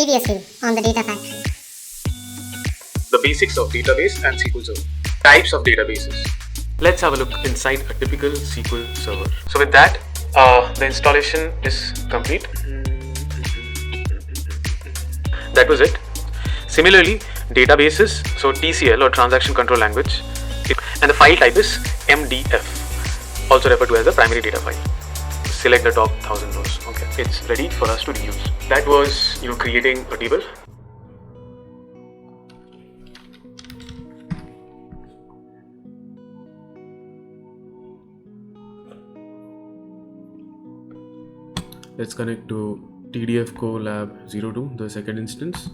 Previously on the Data Factory. The basics of database and SQL Server. Types of databases. Let's have a look inside a typical SQL Server. So with that, the installation is complete. That was it. Similarly, databases, so TCL or Transaction Control Language, and the file type is MDF, also referred to as the primary data file. Select the top 1000 rows. Okay, it's ready for us to reuse. That was, creating a table. Let's connect to TDF Colab 02, the second instance.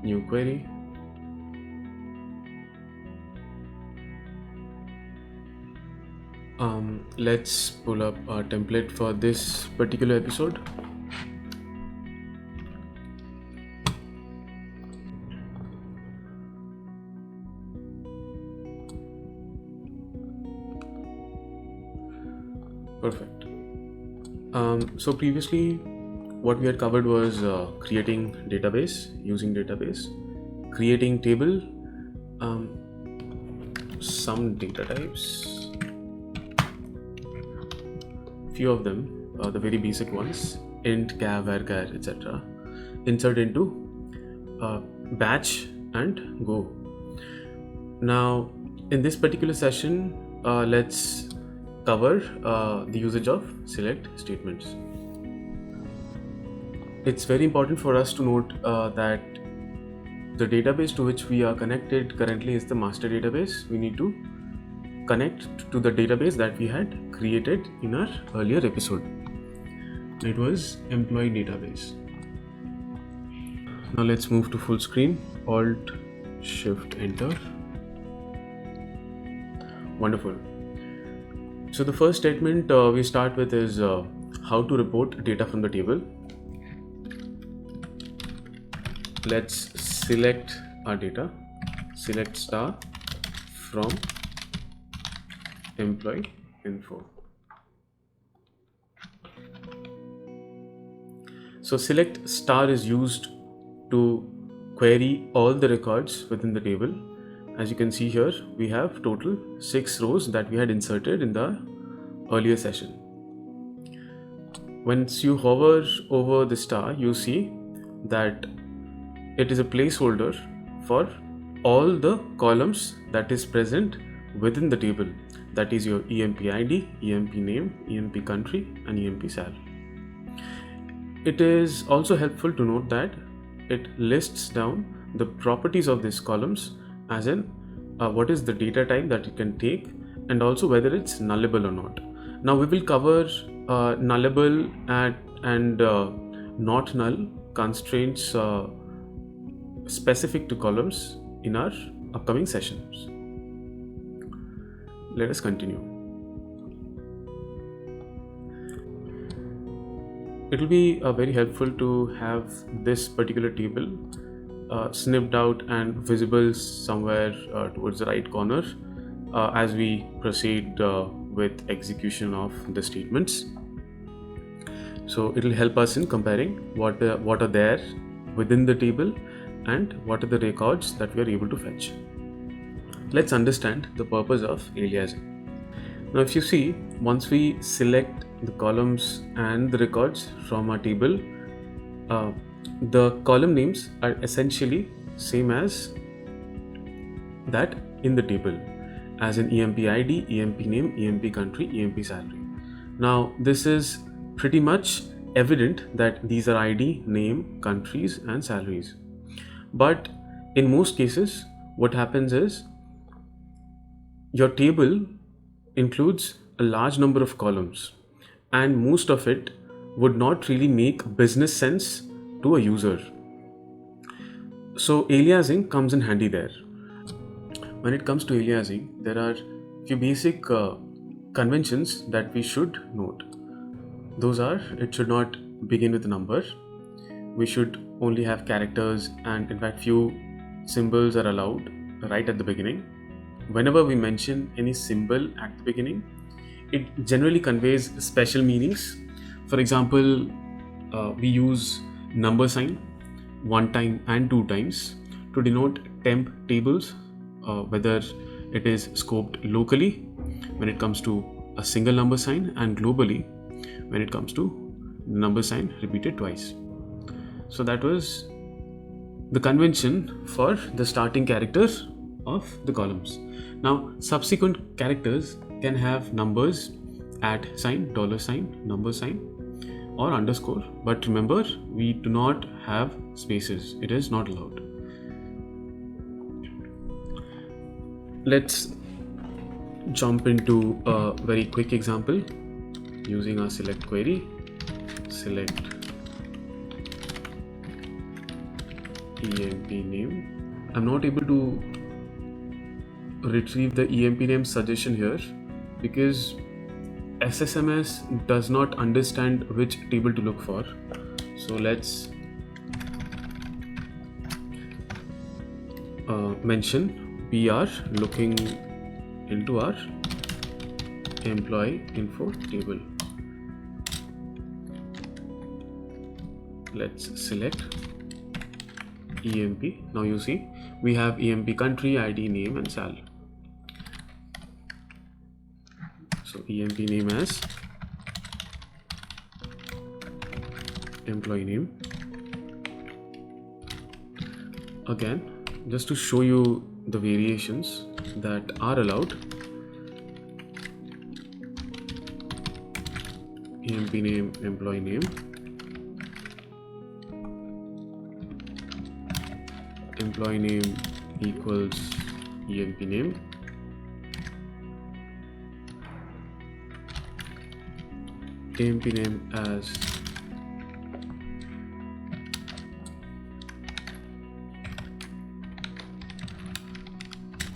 New query. Let's pull up our template for this particular episode. Perfect. So previously what we had covered was creating database, using database, creating table, some data types, few of them, the very basic ones, int, char, varchar, etc. Insert into batch and go. Now in this particular session, let's cover the usage of select statements. It's very important for us to note that the database to which we are connected currently is the master database. We need to connect to the database that we had created in our earlier episode. It was employee database. Now let's move to full screen. Alt Shift Enter. Wonderful. So the first statement we start with is how to report data from the table. Let's select our data. Select star from employee info. So select star is used to query all the records within the table. As you can see here, we have total 6 rows that we had inserted in the earlier session. Once you hover over the star, you see that it is a placeholder for all the columns that is present within the table. That is your EMP ID, EMP name, EMP country, and EMP salary. It is also helpful to note that it lists down the properties of these columns, as in what is the data type that it can take, and also whether it's nullable or not. Now we will cover nullable and not null constraints specific to columns in our upcoming sessions. Let us continue. It will be very helpful to have this particular table snipped out and visible somewhere towards the right corner as we proceed with execution of the statements. So it will help us in comparing what are there within the table and what are the records that we are able to fetch. Let's understand the purpose of aliasing. Now if you see, once we select the columns and the records from our table, the column names are essentially same as that in the table, as in EMP ID, EMP name, EMP country, EMP salary. Now this is pretty much evident that these are ID, name, countries, and salaries. But in most cases, what happens is your table includes a large number of columns, and most of it would not really make business sense to a user. So aliasing comes in handy there. When it comes to aliasing, there are few basic conventions that we should note. Those are, it should not begin with a number. We should only have characters, and in fact few symbols are allowed right at the beginning. Whenever we mention any symbol at the beginning, it generally conveys special meanings. For example, we use number sign one time and two times to denote temp tables, whether it is scoped locally when it comes to a single number sign and globally when it comes to number sign repeated twice. So that was the convention for the starting characters of the columns. Now subsequent characters can have numbers, @sign, $sign, number sign, or underscore, but remember, we do not have spaces. It is not allowed. Let's jump into a very quick example using our select query. Select EMP name. I'm not able to retrieve the EMP name suggestion here because SSMS does not understand which table to look for. So let's mention we are looking into our employee info table. Let's select EMP. Now you see we have EMP country, ID, name, and sal. So EMP name as employee name. Again, just to show you the variations that are allowed, EMP name, employee name, employee name equals EMP name, EMP name as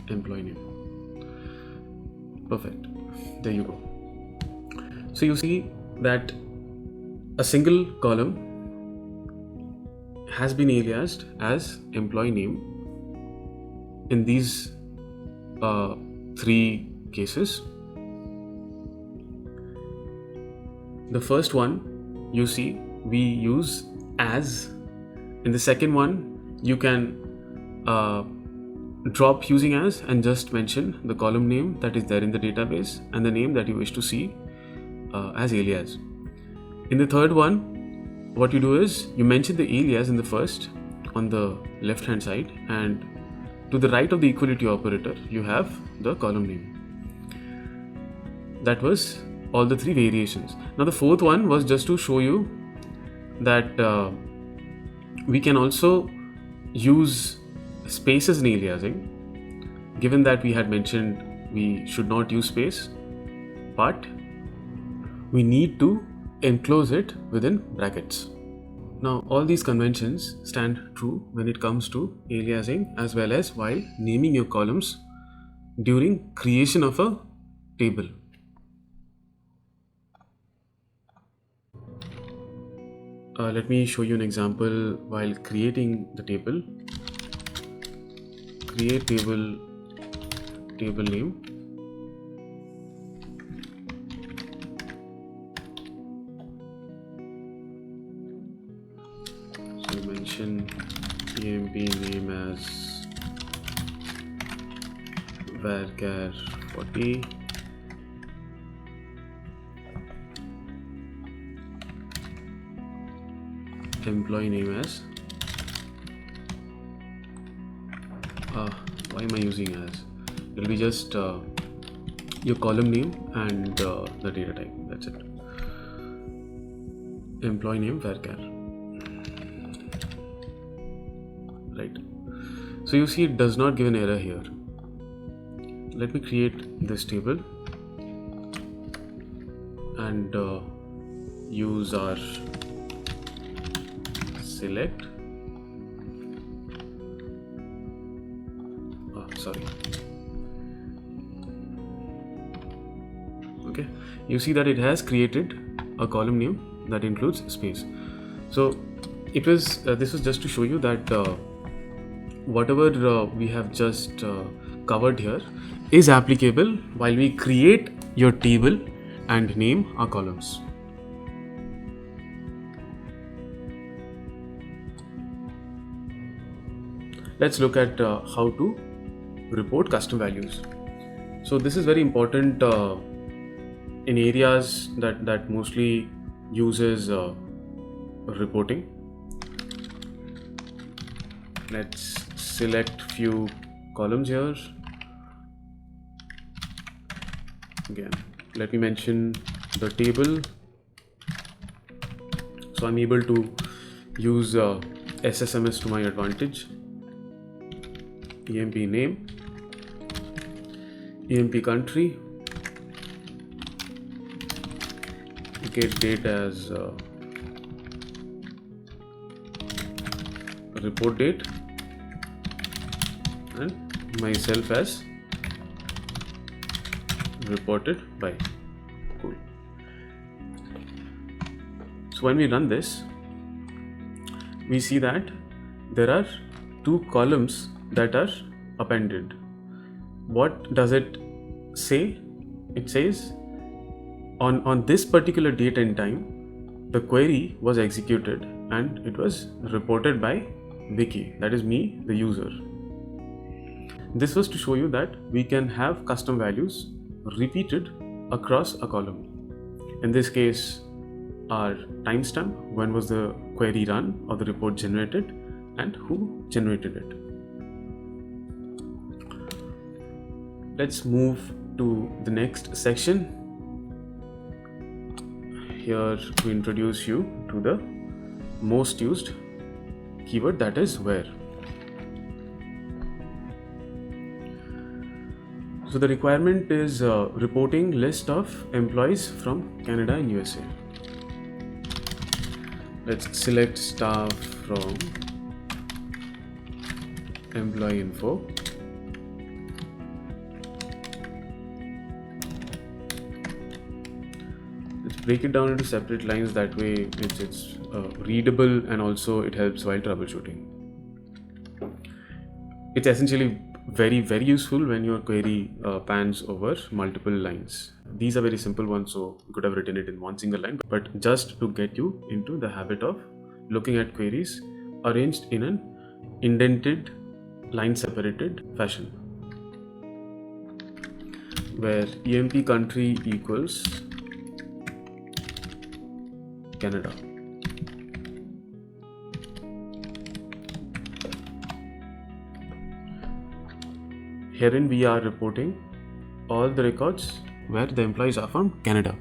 employee name. Perfect. There you go. So you see that a single column has been aliased as employee name in these three cases. The first one, you see, we use as. In the second one, you can drop using as and just mention the column name that is there in the database and the name that you wish to see as alias. In the third one, what you do is you mention the alias in the first on the left hand side, and to the right of the equality operator you have the column name. That was all the three variations. Now the fourth one was just to show you that we can also use spaces in aliasing, given that we had mentioned we should not use space, but we need to enclose it within brackets. Now all these conventions stand true when it comes to aliasing as well as while naming your columns during creation of a table. Let me show you an example while creating the table. Create table name. So mention EMP name as varchar 40. Employee name as why am I using as? It will be just your column name and the data type. That's it. Employee name varchar. Right. So you see it does not give an error here. Let me create this table and use our select okay, you see that it has created a column name that includes space. So it was this was just to show you that whatever we have just covered here is applicable while we create your table and name are columns. Let's look at how to report custom values. So this is very important in areas that mostly uses reporting. Let's select few columns here. Again, let me mention the table. So I'm able to use SSMS to my advantage. EMP name, EMP country, get date as report date, and myself as reported by. Cool. So when we run this, we see that there are two columns that are appended. What does it say? It says on this particular date and time, the query was executed and it was reported by Vicky, that is me, the user. This was to show you that we can have custom values repeated across a column. In this case, our timestamp, when was the query run or the report generated, and who generated it. Let's move to the next section. Here we introduce you to the most used keyword, that is where. So the requirement is reporting list of employees from Canada and USA. Let's select staff from employee info. Let's break it down into separate lines, that way it's readable and also it helps while troubleshooting. It's essentially very useful when your query pans over multiple lines. These are very simple ones, so you could have written it in one single line, but just to get you into the habit of looking at queries arranged in an indented, line separated fashion, where EMP country equals Canada. Herein we are reporting all the records where the employees are from Canada.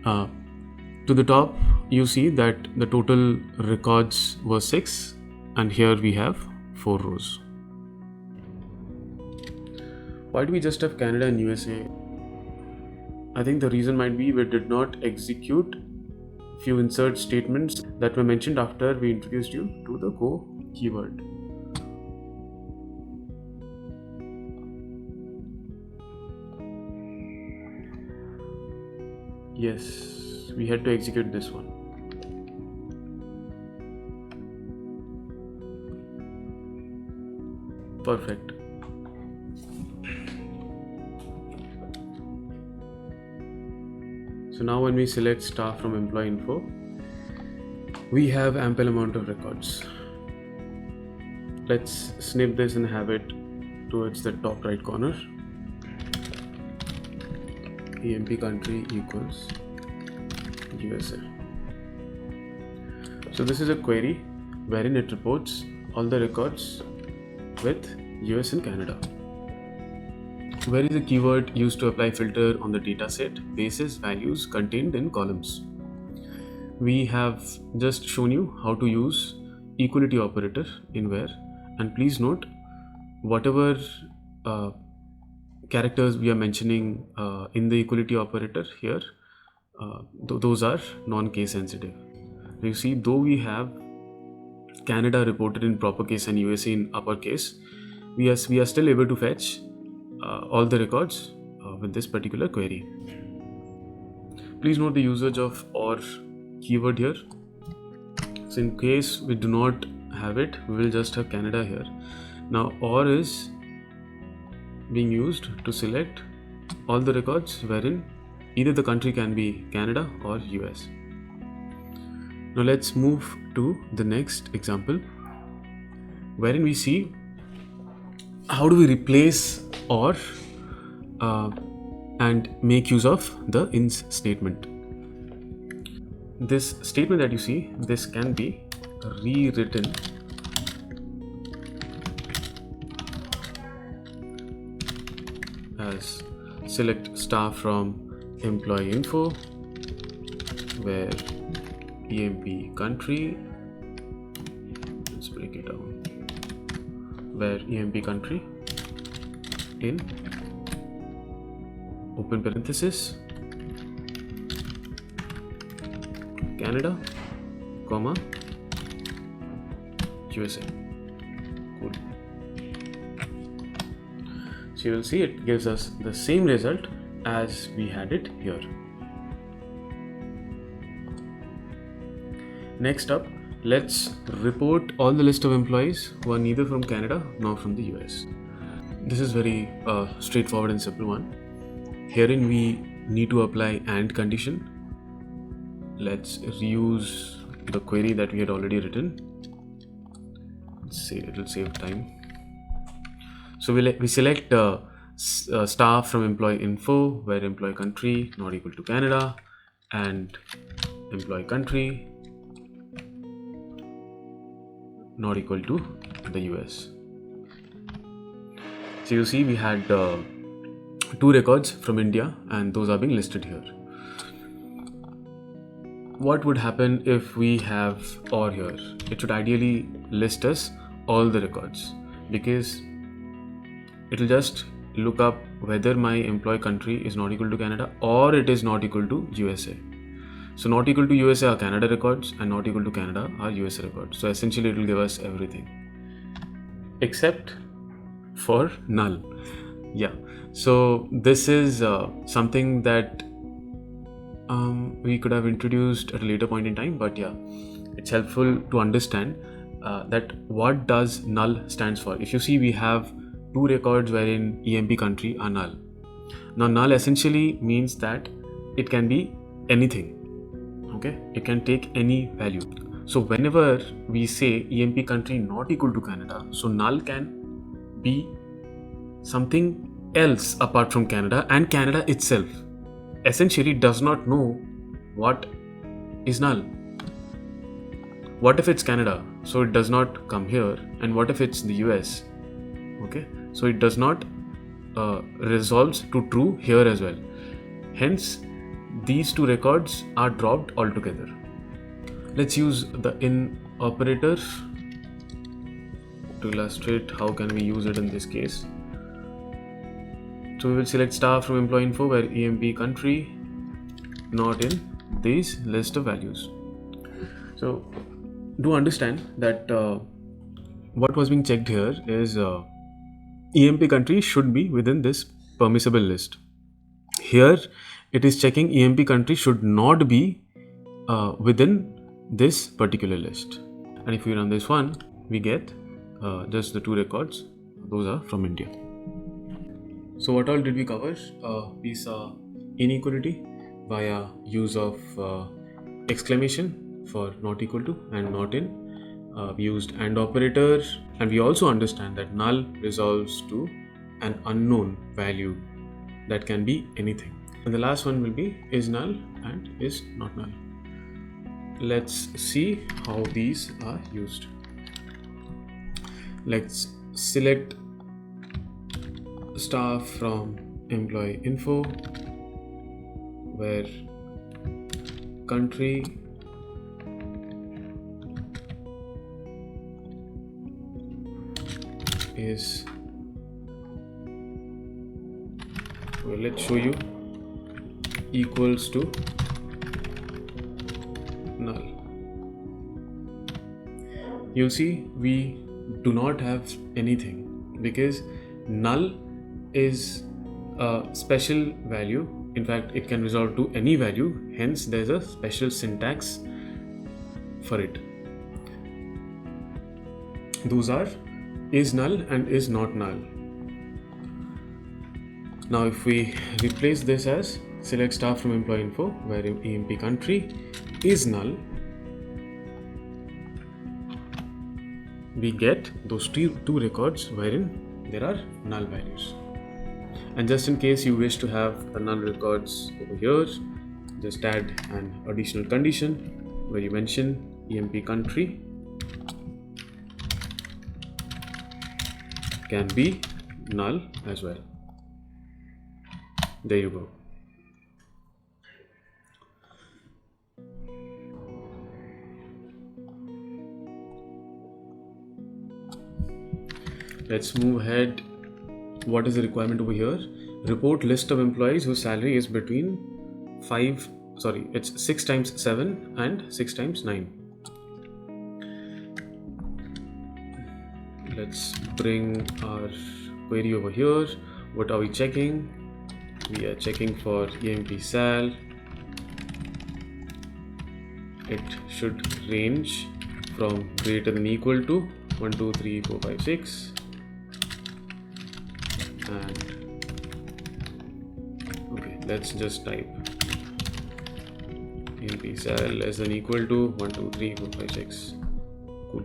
To the top, you see that the total records were 6, and here we have 4 rows. Why do we just have Canada and USA? I think the reason might be we did not execute few insert statements that were mentioned after we introduced you to the go keyword. Yes, we had to execute this one. Perfect. So now when we select staff from employee info, we have ample amount of records. Let's snip this and have it towards the top right corner. EMP country equals USA. So this is a query wherein it reports all the records with US and Canada. Where is a keyword used to apply filter on the dataset basis values contained in columns. We have just shown you how to use equality operator in where, and please note whatever characters we are mentioning in the equality operator here, those are non-case sensitive. You see, though we have Canada reported in proper case and USA in uppercase, we are still able to fetch all the records with this particular query. Please note the usage of OR keyword here. So in case we do not have it, we will just have Canada here. Now OR is being used to select all the records wherein either the country can be Canada or US. Now let's move to the next example, wherein we see how do we replace or and make use of the ins statement. This statement that you see, this can be rewritten as select star from employee info where EMP country, let's break it down, where EMP country in open parenthesis Canada, comma USA. Cool. So you will see it gives us the same result as we had it here. Next up, let's report all the list of employees who are neither from Canada nor from the US. This is very straightforward and simple one. Herein we need to apply AND condition. Let's reuse the query that we had already written. Let's see, it will save time. So we select star from employee info where employee country not equal to Canada and employee country not equal to the US. So you see we had 2 records from India and those are being listed here. What would happen if we have OR here? It should ideally list us all the records, because it will just look up whether my employee country is not equal to Canada or it is not equal to USA. So not equal to USA are Canada records and not equal to Canada are USA records. So essentially it will give us everything except for null. Yeah, so this is something that we could have introduced at a later point in time, but yeah, it's helpful to understand that what does null stands for. If you see, we have 2 records wherein EMP country are null. Now null essentially means that it can be anything. Okay, it can take any value. So whenever we say EMP country not equal to Canada, so null can be something else apart from Canada, and Canada itself essentially does not know what is null. What if it's Canada? So it does not come here. And what if it's the US? Okay, so it does not resolves to true here as well. Hence, these 2 records are dropped altogether. Let's use the in operator to illustrate how can we use it in this case. So we will select star from employee info where EMP country not in these list of values. So do understand that what was being checked here is EMP country should be within this permissible list. Here it is checking EMP country should not be within this particular list. And if we run this one, we get just the 2 records. Those are from India. So what all did we cover? We saw inequality via use of exclamation for not equal to and not in. We used AND operator, and we also understand that null resolves to an unknown value that can be anything. And the last one will be is null and is not null. Let's see how these are used. Let's select star from employee info where country is, well, let's show you, equals to null. You'll see we do not have anything because null is a special value. In fact, it can resolve to any value, hence there's a special syntax for it. Those are is null and is not null. Now if we replace this as select star from employee info, where EMP country is null, we get those two records wherein there are null values. And just in case you wish to have the null records over here, just add an additional condition where you mention EMP country can be null as well. There you go. Let's move ahead. What is the requirement over here? Report list of employees whose salary is between 6 times 7 and 6 times 9. Let's bring our query over here. What are we checking? We are checking for EMP sal. It should range from greater than equal to 1, 2, 3, 4, 5, 6. And okay, let's just type EMP sal less than equal to 1, 2, 3, 4, 5, 6. Cool.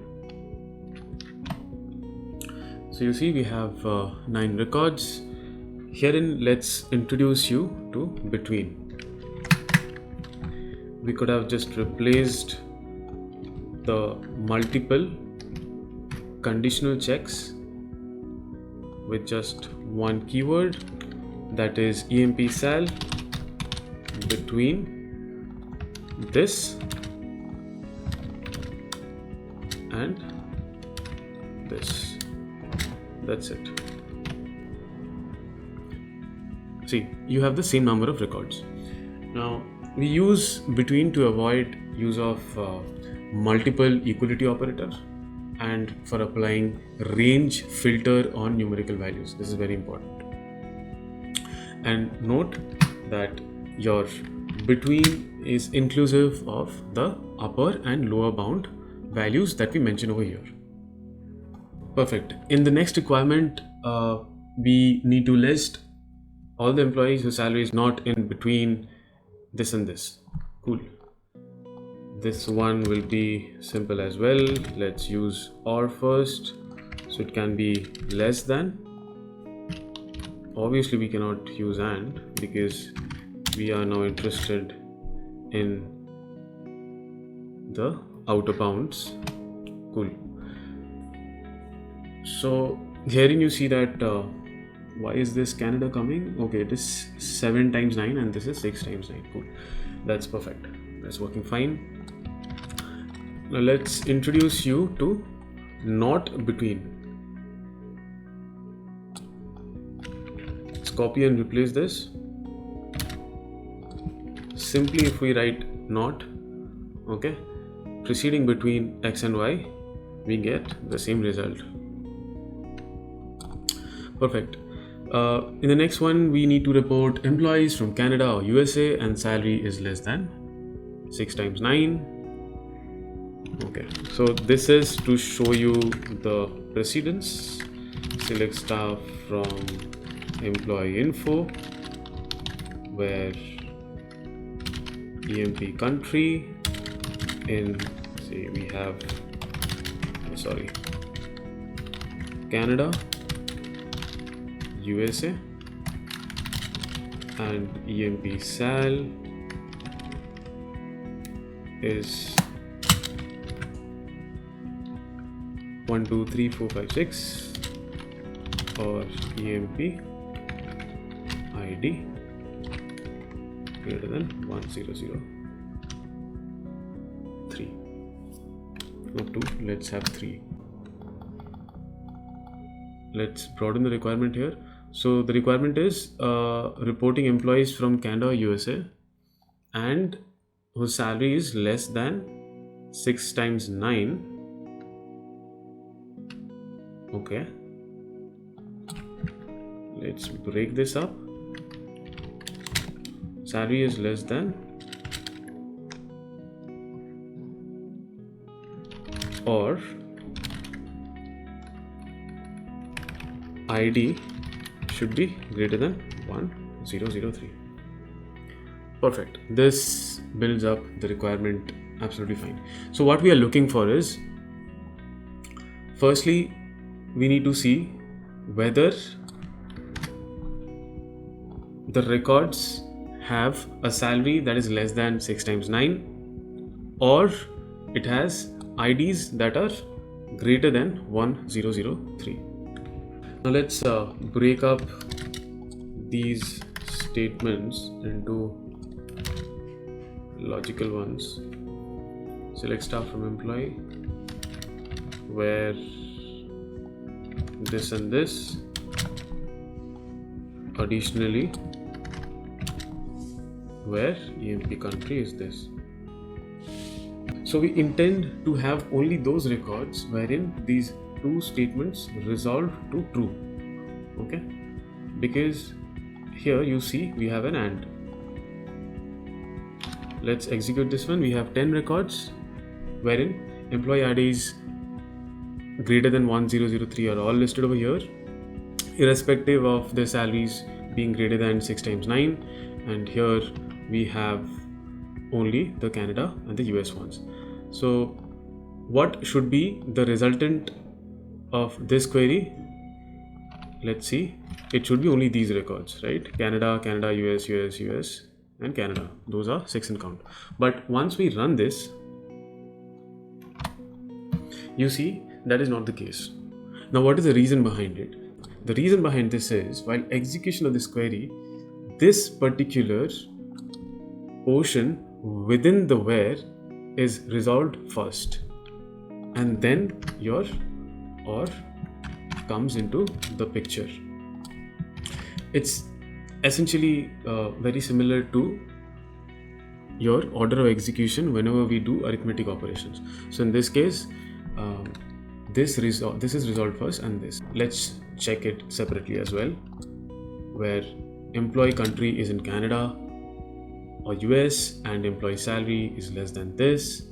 So you see we have 9 records. Herein, let's introduce you to between. We could have just replaced the multiple conditional checks with just one keyword, that is EMP sal between this and this. That's it. See, you have the same number of records. Now we use between to avoid use of multiple equality operator and for applying range filter on numerical values. This is very important. And note that your between is inclusive of the upper and lower bound values that we mentioned over here. Perfect. In the next requirement, we need to list all the employees whose salary is not in between this and this. Cool. This one will be simple as well. Let's use or first, so it can be less than. Obviously we cannot use and because we are now interested in the outer bounds. Cool. So herein you see that why is this Canada coming? Okay, it is 7 times 9 and this is 6 times 9. Cool. That's perfect. That's working fine. Now let's introduce you to not between. Let's copy and replace this. Simply if we write not, okay, preceding between x and y, we get the same result. Perfect. In the next one, we need to report employees from Canada or USA and salary is less than 6 times 9. Okay, so this is to show you the precedence. Select star from employee info, where EMP country in, say we have, Canada, USA, and EMP sal is 1, 2, 3, 4, 5, 6, or EMP ID greater than 1003. Not 2, let's have 3. Let's broaden the requirement here. So the requirement is reporting employees from Canada or USA and whose salary is less than 6 times 9. Okay, let's break this up. Salary is less than or ID should be greater than 1003. Perfect. This builds up the requirement absolutely fine. So what we are looking for is, firstly, we need to see whether the records have a salary that is less than 6 times 9, or it has IDs that are greater than 1003. Now let's break up these statements into logical ones. Select staff from employee, where this and this. Additionally, where EMP country is this. So we intend to have only those records wherein these two statements resolve to true. Okay, because here you see we have an AND. Let's execute this one. We have 10 records wherein employee IDs greater than 1003 are all listed over here, irrespective of the salaries being greater than 6 times 9, and here we have only the Canada and the US ones. So what should be the resultant of this query? Let's see. It should be only these records, right? Canada, Canada, US, US, US, and Canada. Those are 6 in count. But once we run this, you see that is not the case. Now what is the reason behind it? The reason behind this is, while execution of this query, this particular portion within the where is resolved first, and then your OR comes into the picture. It's essentially very similar to your order of execution whenever we do arithmetic operations. So in this case, this is resolved first, and this. Let's check it separately as well, where employee country is in Canada or US and employee salary is less than this.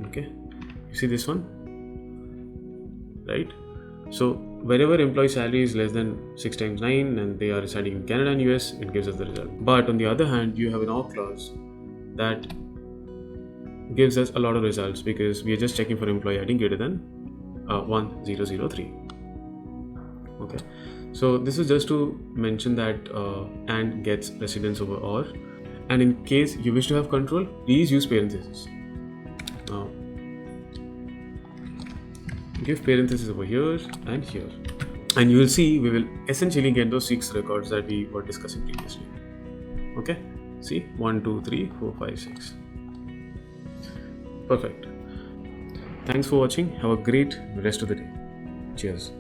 Okay, you see this one, right? So wherever employee salary is less than 6 times 9 and they are residing in Canada and US, it gives us the result. But on the other hand, you have an OR clause that gives us a lot of results, because we are just checking for employee ID greater than 1003. Okay, so this is just to mention that AND gets precedence over OR, and in case you wish to have control, please use parentheses. Now give parentheses over here and here, and you will see we will essentially get those 6 records that we were discussing previously. Okay, see, 1 2 3 4 5 6. Perfect. Thanks for watching. Have a great rest of the day. Cheers.